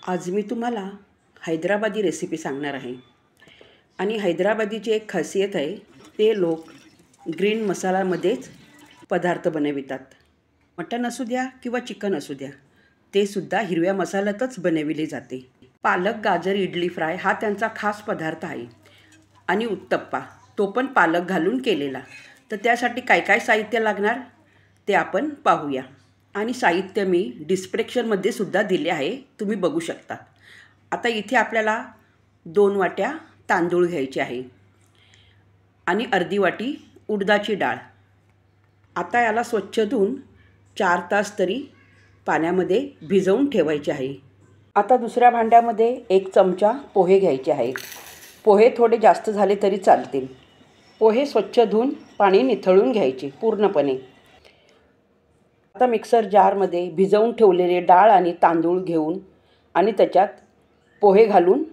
आज मी तुम्हाला हैदराबादी रेसिपी सांगणार आहे. आणि हैदराबादीची एक खासियत आहे, ते लोक ग्रीन मसाल्यामध्येच पदार्थ बनवितात. मटण असू द्या किंवा चिकन असू द्या, ते सुद्धा हिरव्या मसाल्यातच बनविले जाते. पालक गाजर इडली फ्राय हा त्यांचा खास पदार्थ आहे. आणि उत्तप्पा, तो पण पालक घालून केलेला. तर त्यासाठी काय काय साहित्य लागणार ते आपण पाहूया. आणि साहित्य मी डिस्क्रिप्शनमध्ये सुद्धा दिले आहे, तुम्ही बघू शकता. आता इथे आपल्याला 2 वाट्या तांदूळ घ्यायचे आहे आणि अर्धी वाटी उडदाची डाळ. आता याला स्वच्छ धुवून 4 तास तरी पाण्यामध्ये भिजवून ठेवायचे आहे. आता दुसऱ्या भांड्यामध्ये 1 चमचा पोहे घ्यायचे आहेत. पोहे थोडे जास्त झाले तरी चालतील. पोहे स्वच्छ धुवून पाणी निथळून घ्यायचे पूर्णपणे. आता मिक्सर जारमध्ये भिजवून ठेवलेले डाळ आणि तांदूळ घेऊन आणि त्याच्यात पोहे घालून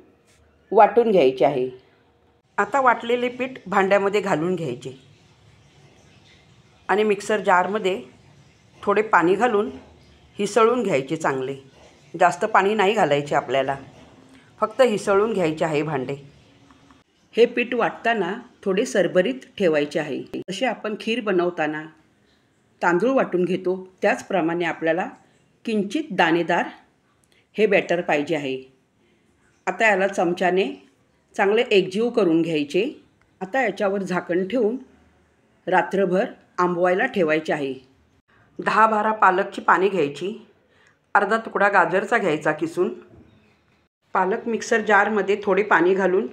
वाटून घ्यायचे आहे. आता वाटलेले पीठ भांड्यामध्ये घालून घ्यायचे आणि मिक्सर जारमध्ये थोडे पाणी घालून हिसळून घ्यायचे चांगले. जास्त पाणी नाही घालायचे आपल्याला, फक्त हिसळून घ्यायचे आहे भांडे. हे पीठ वाटताना थोडे सरभरीत ठेवायचे आहे. जसे आपण खीर बनवताना तांदूळ वाटून घेतो, त्याचप्रमाणे आपल्याला किंचित दाणेदार हे बॅटर पाहिजे आहे. आता याला चमच्याने चांगले एकजीव करून घ्यायचे. आता याच्यावर झाकण ठेवून रात्रभर आंबवायला ठेवायचे आहे. 10-12 पालकची पाने घ्यायची. अर्धा तुकडा गाजरचा घ्यायचा किसून. पालक मिक्सर जारमध्ये थोडे पाणी घालून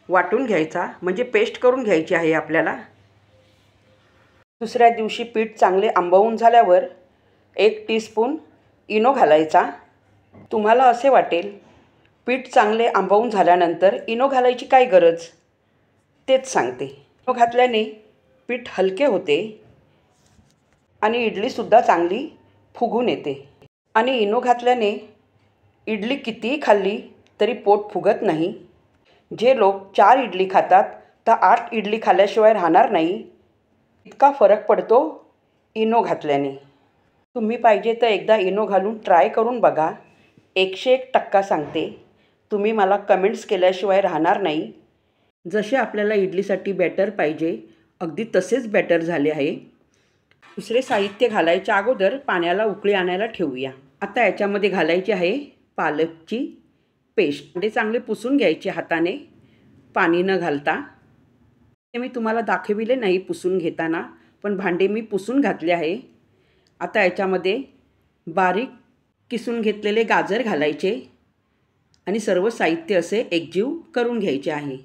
वाटून घ्यायचा, म्हणजे पेस्ट करून घ्यायची आहे आपल्याला. दुसऱ्या दिवशी पीठ चांगले आंबवून झाल्यावर 1 टीस्पून इनो घालायचा. तुम्हाला असे वाटेल, पीठ चांगले आंबवून झाल्यानंतर इनो घालायची काय गरज, तेच सांगते. इनो घातल्याने पीठ हलके होते आणि इडलीसुद्धा चांगली फुगून येते. आणि इनो घातल्याने इडली कितीही खाल्ली तरी पोट फुगत नाही. जे लोक 4 इडली खातात तर 8 इडली खाल्ल्याशिवाय राहणार नाही, इतका फरक पडतो इनो घातल्याने. तुम्ही पाहिजे तर एकदा इनो घालून ट्राय करून बघा. 101% सांगते, तुम्ही मला कमेंट्स केल्याशिवाय राहणार नाही. जसे आपल्याला इडलीसाठी बॅटर पाहिजे अगदी तसेच बॅटर झाले आहे. दुसरे साहित्य घालायच्या अगोदर पाण्याला उकळी आणायला ठेवूया. आता याच्यामध्ये घालायची आहे पालकची पेस्ट. म्हणजे चांगले पुसून घ्यायचे हाताने, पाणी न घालता. हे मी तुम्हाला दाखविले नाही पुसून घेताना, पण भांडे मी पुसून घातले आहे. आता याच्यामध्ये बारीक किसून घेतलेले गाजर घालायचे आणि सर्व साहित्य असे एकजीव करून घ्यायचे आहे.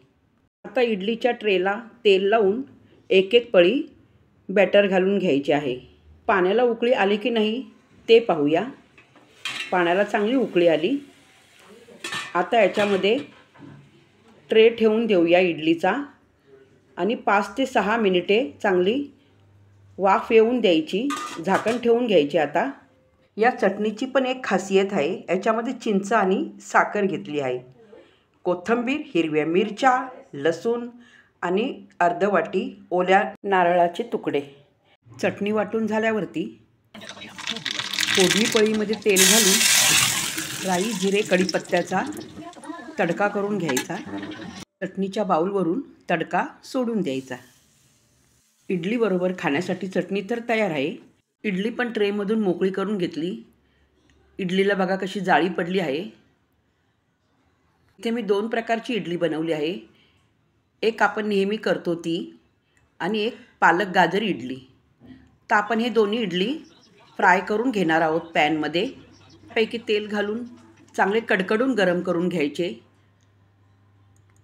आता इडलीच्या ट्रेला तेल लावून 1-1 पळी बॅटर घालून घ्यायचे आहे. पाण्याला उकळी आली की नाही ते पाहूया. पाण्याला चांगली उकळी आली. आता याच्यामध्ये ट्रे ठेवून देऊया इडलीचा आणि 5 ते 6 मिनिटे चांगली वाफ येऊन द्यायची. झाकण ठेवून घ्यायचे. आता या चटणीची पण एक खासियत आहे. याच्यामध्ये चिंच आणि साखर घेतली आहे. कोथिंबीर, हिरव्या मिरच्या, लसूण आणि अर्ध वाटी ओल्या नारळाचे तुकडे. चटणी वाटून झाल्यावरती फोडणी पळीमध्ये तेल घालून राई, जिरे, कढीपत्त्याचा तडका करून घ्यायचा. चटणीच्या बाउलवरून तडका सोडून द्यायचा. इडलीबरोबर खाण्यासाठी चटणी तर तयार आहे. इडली पण ट्रेमधून मोकळी करून घेतली. इडलीला बघा कशी जाळी पडली आहे. इथे मी 2 प्रकारची इडली बनवली आहे. एक आपण नेहमी करतो ती, आणि एक पालक गाजर इडली. तर आपण हे दोन्ही इडली फ्राय करून घेणार आहोत पॅनमध्ये. पैकी तेल घालून चांगले कडकडून गरम करून घ्यायचे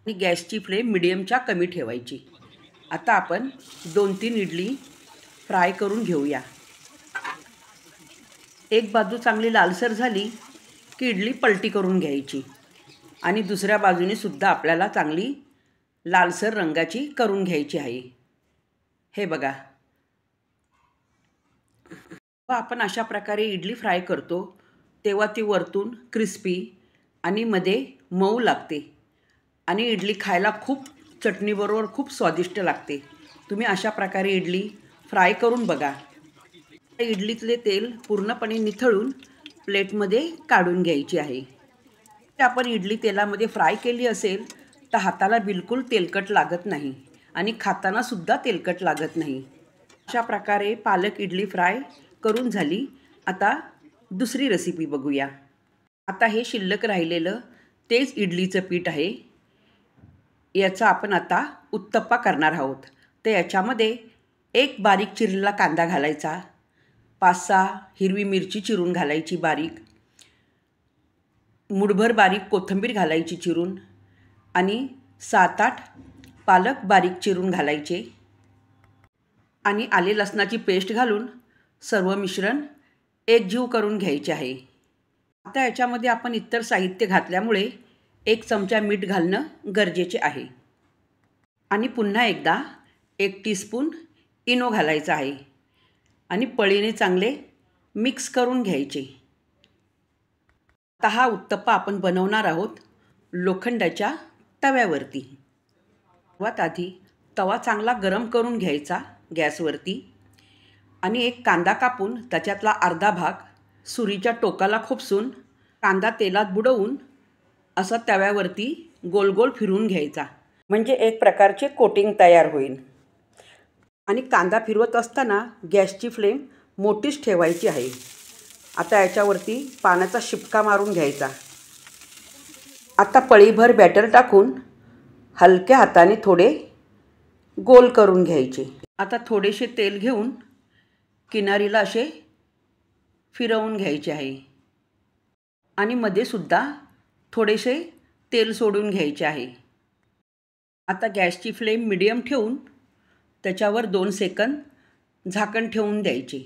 आणि गॅसची फ्लेम मिडियमच्या कमी ठेवायची. आता आपण 2-3 इडली फ्राय करून घेऊया. एक बाजू चांगली लालसर झाली की इडली पलटी करून घ्यायची आणि दुसऱ्या बाजूने सुद्धा आपल्याला चांगली लालसर रंगाची करून घ्यायची आहे. हे बघा, आपण अशा प्रकारे इडली फ्राय करतो तेव्हा ती वरतून क्रिस्पी आणि मध्ये मऊ लागते आणि इडली खायला खूप चटणीबरोबर खूप स्वादिष्ट लागते. तुम्ही अशा प्रकारे इडली फ्राय करून बघा. इडलीतले तेल पूर्णपणे निथळून प्लेटमध्ये काढून घ्यायची आहे. आपण इडली तेलामध्ये फ्राय केली असेल तर हाताला बिलकुल तेलकट लागत नाही आणि खाताना सुद्धा तेलकट लागत नाही. अशा प्रकारे पालक इडली फ्राय करून झाली. आता दुसरी रेसिपी बघूया. आता हे शिल्लक राहिलेलं तेच इडलीचं पीठ आहे. याचा आपण आता उत्तप्पा करणार आहोत. तर याच्यामध्ये एक बारीक चिरलेला कांदा घालायचा, 5-6 हिरवी मिरची चिरून घालायची बारीक, मुठभर बारीक कोथिंबीर घालायची चिरून आणि 7-8 पालक बारीक चिरून घालायचे आणि आले लसणाची पेस्ट घालून सर्व मिश्रण एकजीव करून घ्यायचे आहे. आता याच्यामध्ये आपण इतर साहित्य घातल्यामुळे 1 चमचा मीठ घालणं गरजेचे आहे आणि पुन्हा एकदा 1 टीस्पून इनो घालायचा आहे आणि पळीने चांगले मिक्स करून घ्यायचे. आता हा उत्तप्पा आपण बनवणार आहोत लोखंडाच्या तव्यावरती. सर्वात आधी तवा चांगला गरम करून घ्यायचा गॅसवरती आणि एक कांदा कापून त्याच्यातला अर्धा भाग सुरीच्या टोकाला खुपसून कांदा तेलात बुडवून असं तव्यावरती गोल गोल फिरवून घ्यायचा, म्हणजे एक प्रकारचे कोटिंग तयार होईल. आणि कांदा फिरवत असताना गॅसची फ्लेम मोठीच ठेवायची आहे. आता याच्यावरती पाण्याचा शिपका मारून घ्यायचा. आता पळीभर बॅटर टाकून हलक्या हाताने थोडे गोल करून घ्यायचे. आता थोडेसे तेल घेऊन किनारीला असे फिरवून घ्यायचे आहे आणि मध्ये सुद्धा थोडेसे तेल सोडून घ्यायचे आहे. आता गॅसची फ्लेम मीडियम ठेवून त्याच्यावर 2 सेकंद झाकण ठेवून द्यायचे.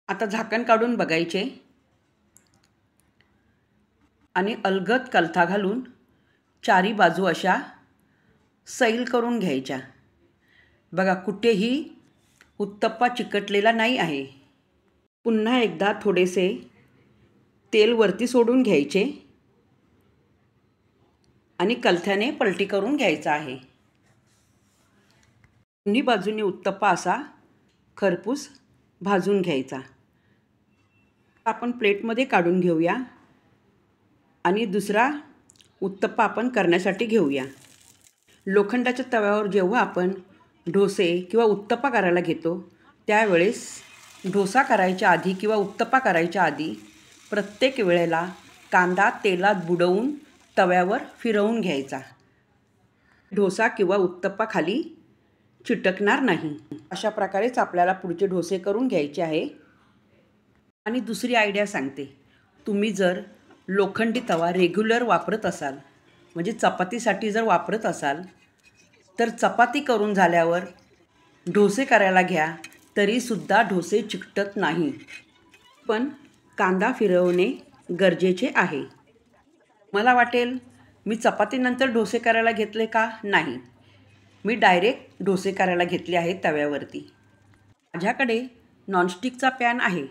आता झाकण काढून बघायचे आणि अलगद कलथा घालून चारी बाजू अशा सैल करून घ्यायच्या. बघा, कुठेही उत्तप्पा चिकटलेला नाही आहे. पुन्हा एकदा थोडेसे तेल वरती सोडून घ्यायचे आणि कलथ्याने पलटी करून घ्यायचा आहे. दोन्ही बाजूने उत्तप्पा असा खरपूस भाजून घ्यायचा. आपण प्लेटमध्ये काढून घेऊया आणि दुसरा उत्तप्पा आपण करण्यासाठी घेऊया. लोखंडाच्या तव्यावर जेव्हा आपण डोसे किंवा उत्तप्पा करायला घेतो त्यावेळेस डोसा करायच्या आधी किंवा उत्तप्पा करायच्या आधी प्रत्येक वेळेला कांदा तेलात बुडवून तव्यावर फिरवून घ्यायचा. डोसा किंवा उत्तप्पा खाली चिटकणार नाही. अशा प्रकारेच आपल्याला पुढचे डोसे करून घ्यायचे आहे. आणि दुसरी आयडिया सांगते. तुम्ही जर लोखंडी तवा रेग्युलर वापरत असाल, म्हणजे चपातीसाठी जर वापरत असाल, तर चपाती करून झाल्यावर डोसे करायला घ्या तरीसुद्धा डोसे चिकटत नाही. पण कांदा फिरवणे गरजेचे आहे. मला वाटेल मी चपातीनंतर डोसे करायला घेतले का? नाही, मी डायरेक्ट डोसे करायला घेतले आहेत तव्यावरती. माझ्याकडे नॉनस्टिकचा पॅन आहे,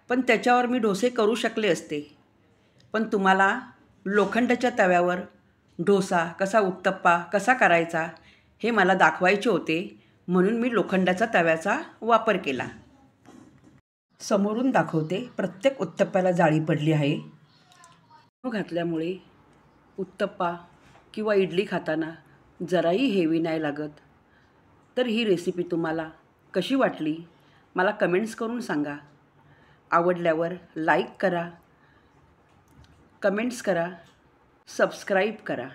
पण त्याच्यावर मी डोसे करू शकले असते. पण तुम्हाला लोखंडाच्या तव्यावर डोसा कसा उत्तप्पा कसा करायचा हे मला दाखवायचे होते, म्हणून मी लोखंडाच्या तव्याचा वापर केला. समोरून दाखवते. प्रत्येक उत्तप्प्याला जाळी पडली आहे. घातल्यामुळे उत्तप्पा किंवा इडली खाताना जराही हेवी नाही लागत. तर ही रेसिपी तुम्हाला कशी वाटली मला कमेंट्स करून सांगा. आवडल्यावर लाईक करा, कमेंट्स करा, सबस्क्राईब करा.